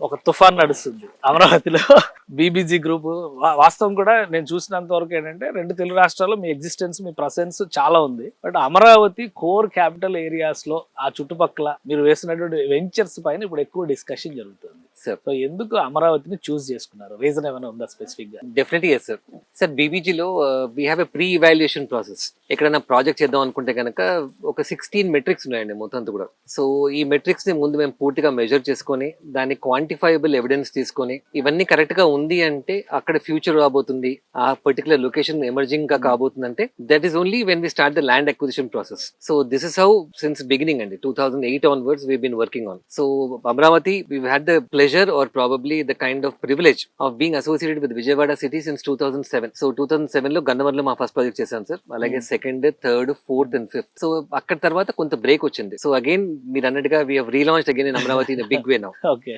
ఒక తుఫాన్ నడుస్తుంది అమరావతిలో. బీబీజీ గ్రూప్ వాస్తవం కూడా నేను చూసినంత వరకు ఏంటంటే 2 తెలుగు రాష్ట్రాల్లో మీ ఎగ్జిస్టెన్స్, మీ ప్రసెన్స్ చాలా ఉంది. But Amaravati core capital areas లో ఆ చుట్టుపక్కల మీరు వేసినటువంటి వెంచర్స్ పైన ఇప్పుడు ఎక్కువ డిస్కషన్ జరుగుతుంది. సార్ సో ఎందుకు అమరావతిని చూస్ చేసుకున్నారు? రీజన్ ఏమైనా ఉందా స్పెసిఫిక్ గా? Definitely yes sir. సార్ బీబీజీలో we have a pre evaluation process. ఎక్కడైనా ప్రాజెక్ట్ చేద్దాం అనుకుంటే కనుక ఒక 16 మెట్రిక్స్ ఉన్నాయండి మొత్తం అంతా కూడా. సో ఈ మెట్రిక్స్ ని ముందు మేము పూర్తిగా మెజర్ చేసుకొని దాన్ని క్వాంటిఫైబుల్ ఎవిడెన్స్ తీసుకొని ఇవన్నీ కరెక్ట్ గా ఉంది అంటే అక్కడ ఫ్యూచర్ రాబోతుంది, ఆ పర్టికులర్ లొకేషన్ ఎమర్జింగ్ గా కాబోతుంది అంటే that is only when we start the land acquisition process. So this is how since beginning అండి 2008 onwards we been working on. So Amaravati we had the pleasure or probably the kind of privilege of being associated with Vijayawada city since 2007. So 2007 లో గన్నవరంలో మా first project చేశాను sir. అలాగే second, third, fourth and fifth. So అక్కడ తర్వాత కొంత break వచ్చింది. So again మీరు అన్నట్టుగా we have relaunched again in Amaravati in big way now. Okay.